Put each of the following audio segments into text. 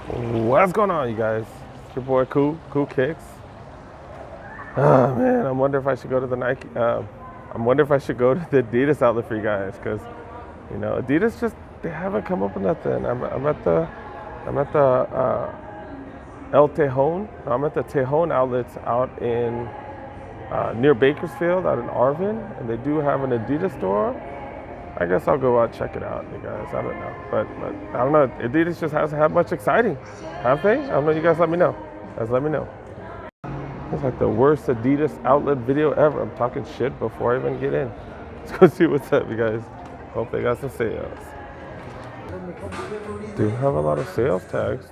What's going on, you guys? It's your boy Cool Kicks. Oh man, I wonder if I should go to the Nike. I wonder if I should go to the Adidas outlet for you guys, because Adidas just they haven't come up with nothing. I'm at El Tejon. No, I'm at the Tejon outlets out in near Bakersfield, out in Arvin, and they do have an Adidas store. I guess I'll go out check it out, you guys. I don't know, but I don't know. Adidas just hasn't had much exciting, have they? I don't know. You guys, let me know. Guys, let me know. It's like the worst Adidas outlet video ever. I'm talking shit before I even get in. Let's go see what's up, you guys. Hope they got some sales. Do have a lot of sales tags.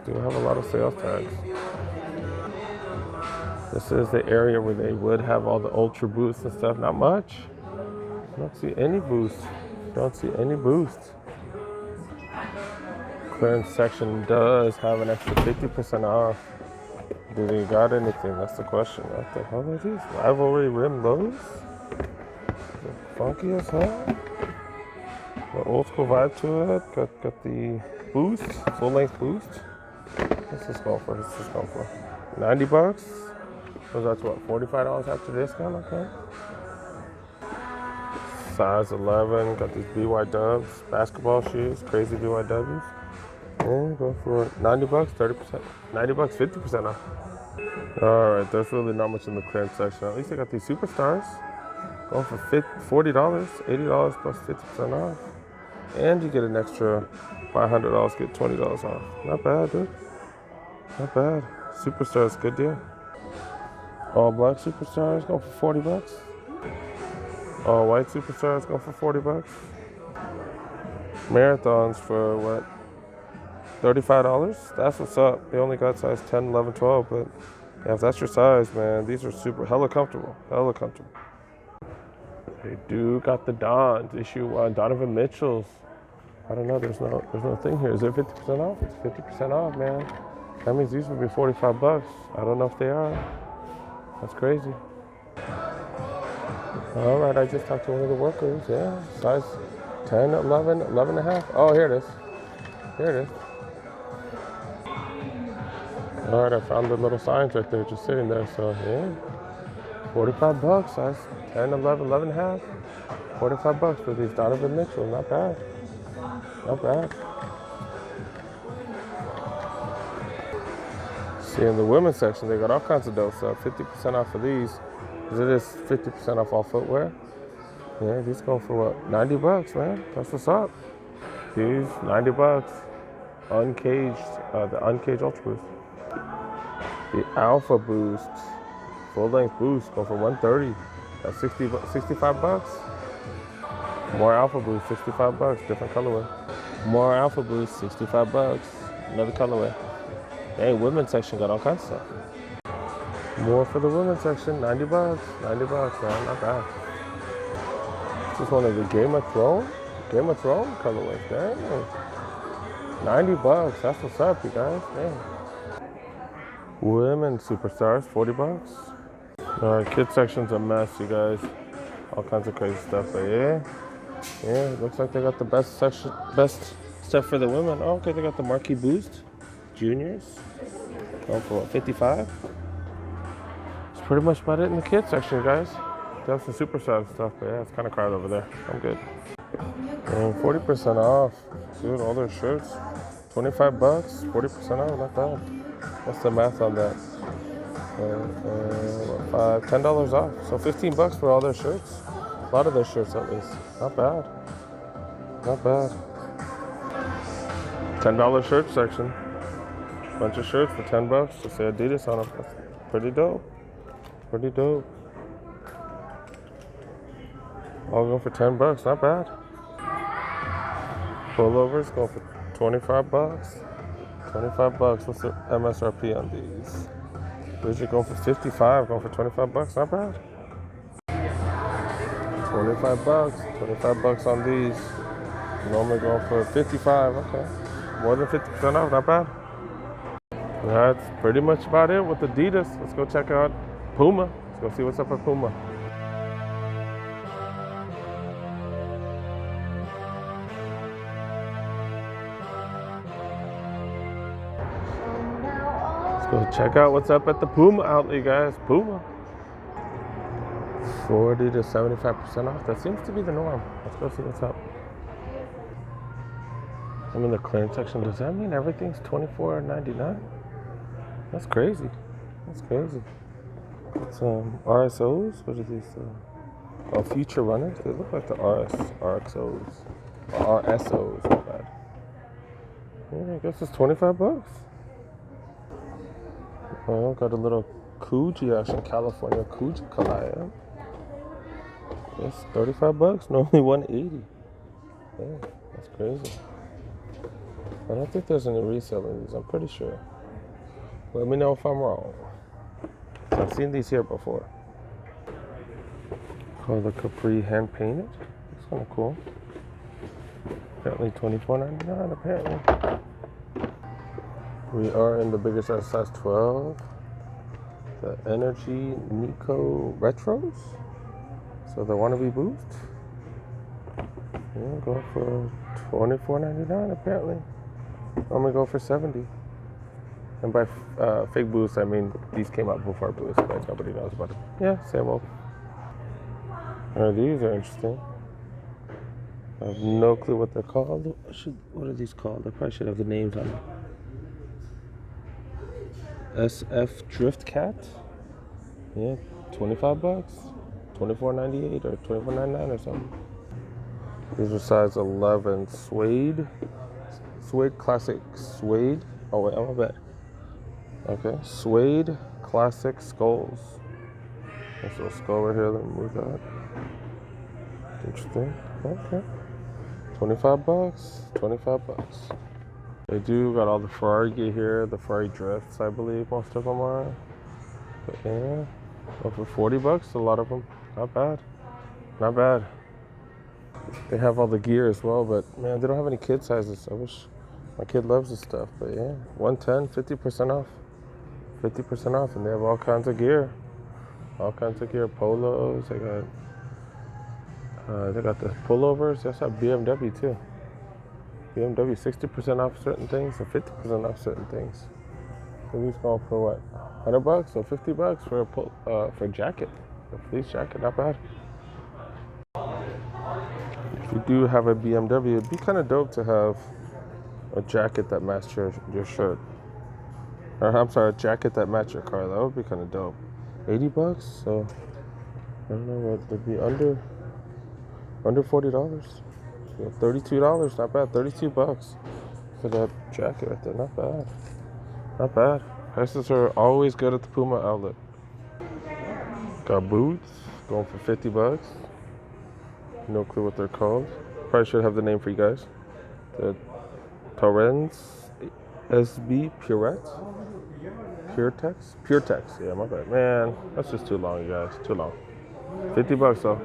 This is the area where they would have all the Ultra Boosts and stuff. Not much. I don't see any boosts. Clearance section does have an extra 50% off. Do they got anything? That's the question. What the hell are these? Rivalry rim lows? Funky as hell. The old school vibe to it. Got the boost, full length boost. What's this going for? 90 bucks? So that's what, $45 after discount? Okay. Size 11, got these BY Dubs, basketball shoes, crazy BYWs. And go for 90 bucks, 30%. 90 bucks, 50% off. All right, there's really not much in the clearance section. At least I got these superstars. Going for $40, $80 plus 50% off. And you get an extra $500, get $20 off. Not bad, dude. Not bad. Superstars, good deal. All black superstars, going for 40 bucks. All white superstars go for 40 bucks. Marathons for what? $35? That's what's up. They only got size 10, 11, 12, but yeah, if that's your size, man, these are hella comfortable. They do got the Dons, issue 1, Donovan Mitchell's. I don't know, there's no thing here. Is it 50% off? It's 50% off, man. That means these would be 45 bucks. I don't know if they are. That's crazy. All right, I just talked to one of the workers. Yeah, size 10, 11, 11 and a half. Oh, here it is. All right, I found the little signs right there just sitting there. So, yeah, 45 bucks, size 10, 11, 11 and a half. 45 bucks for these Donovan Mitchell. Not bad. See, in the women's section, they got all kinds of dope stuff. 50% off of these. It is 50% off all footwear. Yeah, these go for what? 90 bucks, man. That's what's up. These 90 bucks. Uncaged, the Uncaged Ultra Boost. The Alpha Boost, full length boost, go for 130. That's 65 bucks. More Alpha Boost, 65 bucks, different colorway. More Alpha Boost, 65 bucks, another colorway. Hey, women's section got all kinds of stuff. More for the women's section, 90 bucks, man, not bad. This is one of the Game of Thrones colorways, dang. 90 bucks, that's what's up, you guys, dang. Women's superstars, 40 bucks. All right, kids section's a mess, you guys. All kinds of crazy stuff, but yeah, it looks like they got the best stuff for the women. Oh, okay, they got the Marquee Boost Juniors, going for what, 55? Pretty much about it in the kids section, guys. They have some superstar stuff, but yeah, it's kind of crowded over there. I'm good. And 40% off, dude. All their shirts, 25 bucks, 40% off. Not bad. What's the math on that? $10 off. So 15 bucks for all their shirts. A lot of their shirts, at least. Not bad. $10 shirt section. Bunch of shirts for 10 bucks. Just say Adidas on them. That's pretty dope. All going for 10 bucks, not bad. Pullovers go for 25 bucks. 25 bucks, what's the MSRP on these? Rigid going for 55, going for 25 bucks, not bad. 25 bucks on these. Normally going for 55, okay. More than 50% off, not bad. That's pretty much about it with Adidas. Let's go check out Puma. Let's go see what's up with Puma. Go check out what's up at the Puma outlet, you guys. Puma. 40 to 75% off. That seems to be the norm. Let's go see what's up. I'm in the clearance section. Does that mean everything's $24.99? That's crazy. That's crazy. It's RSOs. What are these? Oh, future runners. They look like the RXOs. Or RSOs. Not bad. Yeah, I guess it's $25. Oh, got a little Coogee action, California Coogee collab. It's $35. Normally $180. Yeah, that's crazy. I don't think there's any resale in these. I'm pretty sure. Let me know if I'm wrong. I've seen these here before. Called the Capri hand painted. It's kind of cool. Apparently $24.99. Apparently. We are in the bigger size 12. The Energy Nico Retros. So the wannabe boost. Yeah, go for $24.99 apparently. I'm gonna go for $70. And by fake boost, I mean these came out before boost, but nobody knows about it. Yeah, same old. These are interesting. I have no clue what they're called. What are these called? I probably should have the names on them. SF Drift Cat. Yeah, $25. $24.98 or $24.99 or something. These are size 11 suede. Suede classic suede. Oh wait, I'm a bit. Okay, suede classic skulls. This little skull right here. Let me move that. Interesting. Okay. $25. $25. They do got all the Ferrari gear here. The Ferrari drifts, I believe most of them are. But yeah, over $40. A lot of them. Not bad. Not bad. They have all the gear as well, but man, they don't have any kid sizes. I wish my kid loves this stuff. But yeah, 110, 50% off. 50% off, and they have all kinds of gear. All kinds of gear, polos. They got the pullovers. They also have BMW too. BMW 60% off certain things and 50% off certain things. So these going for what? $100 or $50 for a jacket, a fleece jacket. Not bad. If you do have a BMW, it'd be kind of dope to have a jacket that matched your shirt. Or I'm sorry, a jacket that matched your car. That would be kind of dope. $80, so I don't know what would be under $40. So $32, not bad. $32 for that jacket right there. Not bad. Not bad. Prices are always good at the Puma outlet. Got boots going for $50. No clue what they're called. Probably should have the name for you guys. The Torrens SB Puretex. Yeah, my bad. Man, that's just too long, you guys. Too long. $50 though.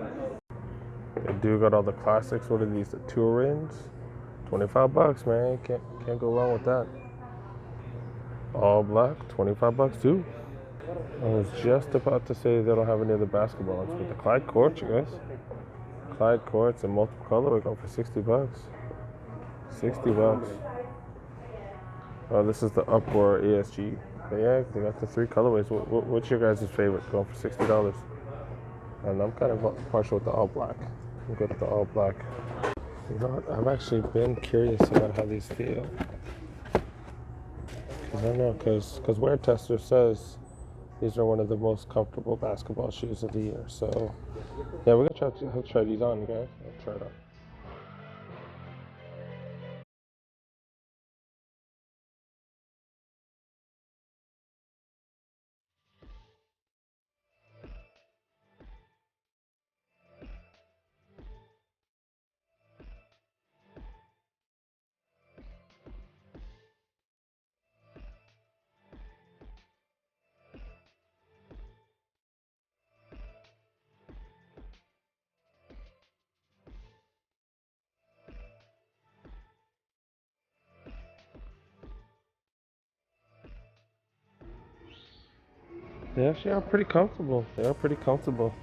They do got all the classics. What are these? The Torrens. $25, man. Can't go wrong with that. All black. $25 too. I was just about to say they don't have any of the basketball ones, but the Clyde Courts, you guys. Clyde Courts in multiple color. We go for $60. $60. Oh, this is the Upward ASG. But yeah, they got the 3 colorways. What's your guys' favorite? Going for $60. And I'm kind of partial with the all black. I'm good with the all black. You know what? I've actually been curious about how these feel. Because I know, because Wear Tester says these are one of the most comfortable basketball shoes of the year. So yeah, we're gonna try these on, guys. I'll try it on. They actually are pretty comfortable. They are pretty comfortable.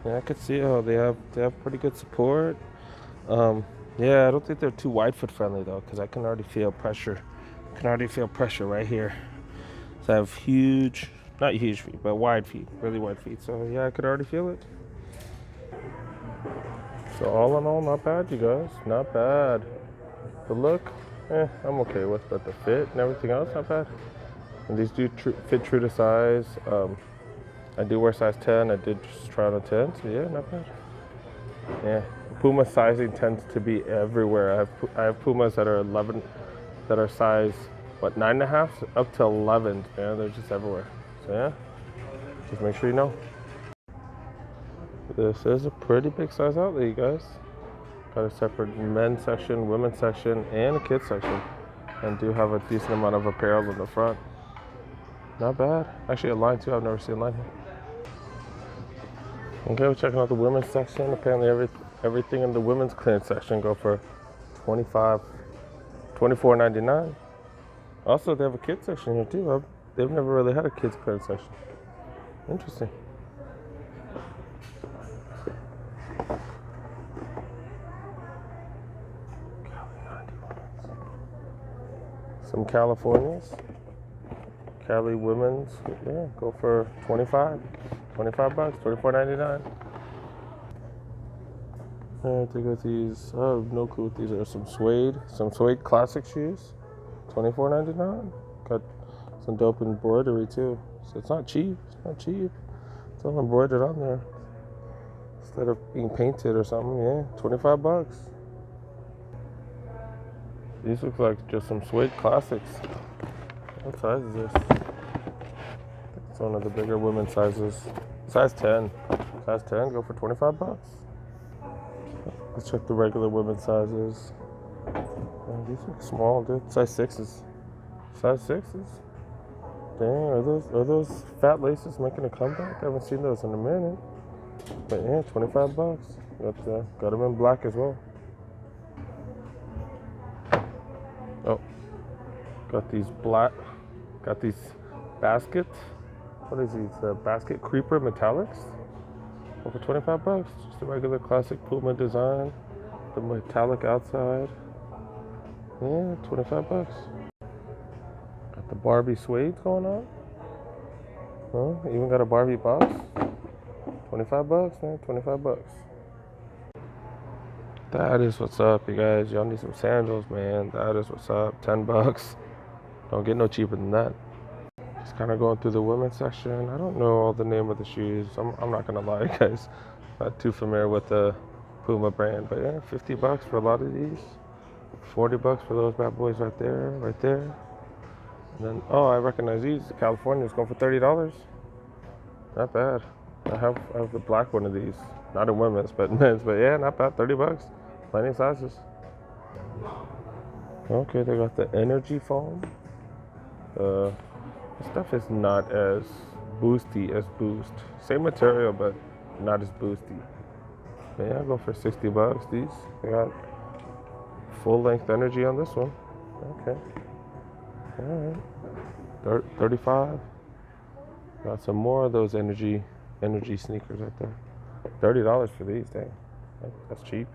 Yeah, I could see how they have pretty good support. Yeah, I don't think they're too wide foot friendly though, because I can already feel pressure. Right here. So I have huge, not huge feet, but wide feet, really wide feet. So yeah, I could already feel it. So all in all, not bad, you guys. Not bad. The look, I'm okay with, but the fit and everything else, not bad. And these do fit true to size. I do wear size 10. I did just try on a 10, so yeah, not bad. Yeah, Puma sizing tends to be everywhere. I have Pumas that are 11, that are size, what, 9.5 up to 11. Yeah, they're just everywhere. So yeah, just make sure you know. This is a pretty big size outlet, you guys. Got a separate men's section, women's section, and a kids section. And do have a decent amount of apparel in the front. Not bad. Actually, a line too. I've never seen a line here. Okay, we're checking out the women's section. Apparently, everything in the women's clearance section go for $24.99. Also, they have a kids section here too. They've never really had a kids clearance section. Interesting. Some Californias. Cali women's, yeah, go for $25 bucks, $24.99. I think with these, I have no clue what these are. Some suede classic shoes, $24.99. Got some dope embroidery too. So it's not cheap. It's all embroidered on there. Instead of being painted or something, yeah, $25 bucks. These look like just some suede classics. What size is this? It's one of the bigger women's sizes. Size 10. Size 10, go for $25 bucks. Let's check the regular women's sizes. Man, these look small, dude. Size 6s. Size 6s? Dang, are those fat laces making a comeback? I haven't seen those in a minute. But yeah, $25 bucks. Got them in black as well. Oh, got these basket. What is these? Basket creeper metallics. Over $25 bucks. Just a regular classic Puma design. The metallic outside. Yeah, $25 bucks. Got the Barbie suede going on. Oh, even got a Barbie box. $25 bucks, man. $25 bucks. That is what's up, you guys. Y'all need some sandals, man. That is what's up. $10 bucks. Don't get no cheaper than that. Just kind of going through the women's section. I don't know all the name of the shoes. I'm not gonna lie, guys. Not too familiar with the Puma brand, but yeah, $50 bucks for a lot of these. $40 bucks for those bad boys right there. And then, oh, I recognize these. California's going for $30. Not bad. I have the black one of these. Not in women's, but men's. But yeah, not bad. $30 bucks. Plenty of sizes. Okay, they got the energy foam. The stuff is not as boosty as Boost. Same material, but not as boosty. But yeah, I'll go for $60 bucks. These, they got full length energy on this one. Okay. All right. 35. Got some more of those energy sneakers right there. $30 for these, dang. That's cheap.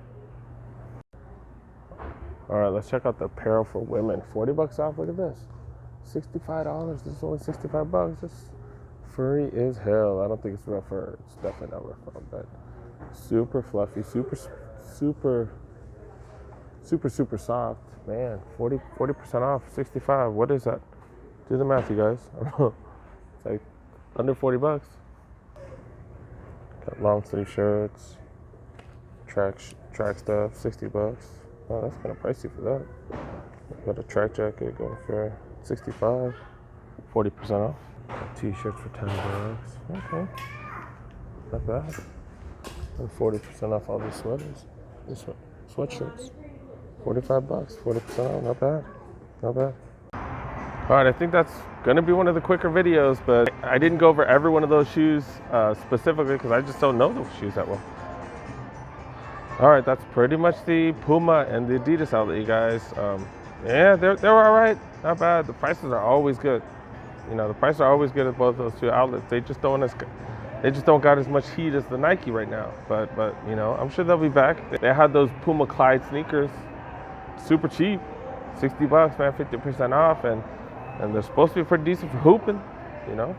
All right, let's check out the apparel for women. $40 bucks off. Look at this. $65. This is only $65 bucks. This furry as hell. I don't think it's real fur. It's definitely not real fur, but super fluffy, super soft. Man, 40% off, 65. What is that? Do the math, you guys. I don't know. It's like under 40 bucks. Got long sleeve shirts, track stuff, 60 bucks. Oh, that's kind of pricey for that. Got a track jacket going for 65, 40% off. Got t-shirts for 10 bucks. Okay, not bad. And 40% off all these sweaters, these sweatshirts. 45 bucks, 40% off, not bad. All right, I think that's gonna be one of the quicker videos, but I didn't go over every one of those shoes specifically because I just don't know those shoes that well. All right, that's pretty much the Puma and the Adidas outlet, you guys. Yeah, they're all right, not bad. The prices are always good. You know, the prices are always good at both those two outlets. They just don't got as much heat as the Nike right now. But you know, I'm sure they'll be back. They had those Puma Clyde sneakers, super cheap, $60 man, 50% off, and and they're supposed to be pretty decent for hooping, you know.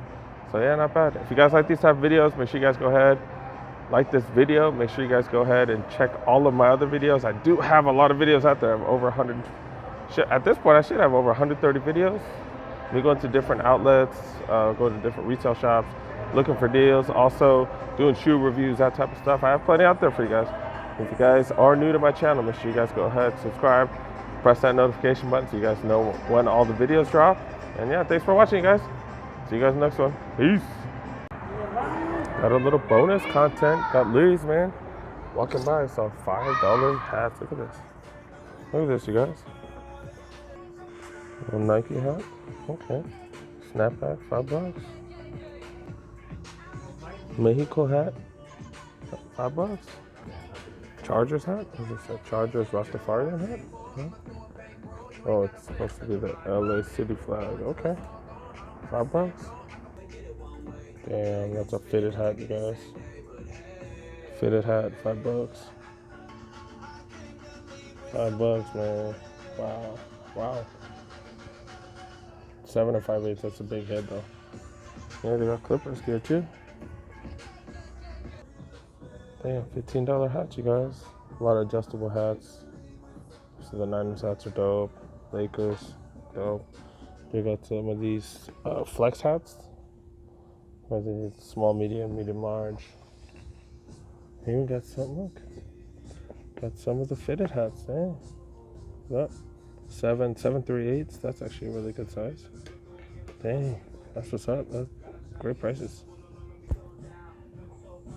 So yeah, not bad. If you guys like these type of videos, make sure you guys go ahead, like this video. Make sure you guys go ahead and check all of my other videos. I do have a lot of videos out there. I have over 100. At this point, I should have over 130 videos. We go into different outlets, go to different retail shops, looking for deals. Also doing shoe reviews, that type of stuff. I have plenty out there for you guys. If you guys are new to my channel, make sure you guys go ahead, subscribe, press that notification button so you guys know when all the videos drop. And yeah, thanks for watching, you guys. See you guys in the next one. Peace. Got a little bonus content. Got Liz, man. Walking by, I saw $5 hats. Look at this. Look at this, you guys. Little Nike hat. Okay. Snapback, $5. Mexico hat, $5. Chargers hat? Is this a Chargers Rastafarian hat? Huh? Oh, it's supposed to be the LA City flag. Okay. $5. Damn, that's a fitted hat, you guys. Fitted hat, $5. $5, man. Wow. Wow. 7 or 5/8, that's a big head though. Yeah, they got Clippers gear too. Damn, $15 hats, you guys. A lot of adjustable hats. So the Niners hats are dope. Lakers, dope. We got some of these flex hats. Small, medium, medium, large. Here we got some, look. Got some of the fitted hats, dang. Look, 7/3/8. That's actually a really good size. Dang, that's what's up. That's great prices.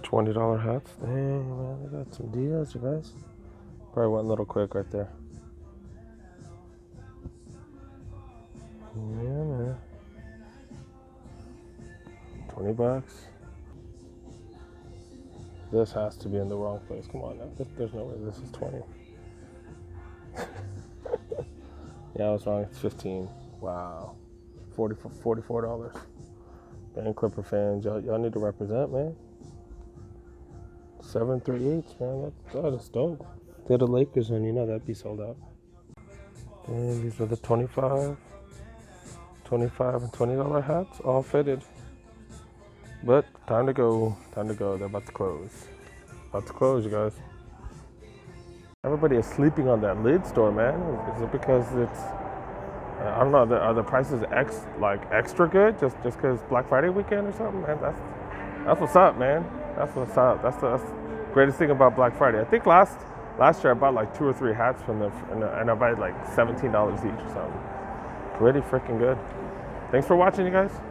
$20 hats. Dang, man, they got some deals, you guys. Probably went a little quick right there. Yeah, man. $20. This has to be in the wrong place. Come on now. There's no way this is 20. Yeah, I was wrong. It's 15. Wow. $44. Man, Clipper fans, y'all need to represent, man. 7/3/8, man. That is dope. They're the Lakers, and you know that'd be sold out. And these are the 25 and $20 hats, all fitted. But time to go. Time to go. They're about to close. About to close, you guys. Everybody is sleeping on that lid store, man. Is it because it's, I don't know, are the prices extra good just because Black Friday weekend or something, man? That's what's up, man. That's what's up. That's the greatest thing about Black Friday. I think last year I bought like 2 or 3 hats from and I bought like $17 each or something. Pretty freaking good. Thanks for watching, you guys.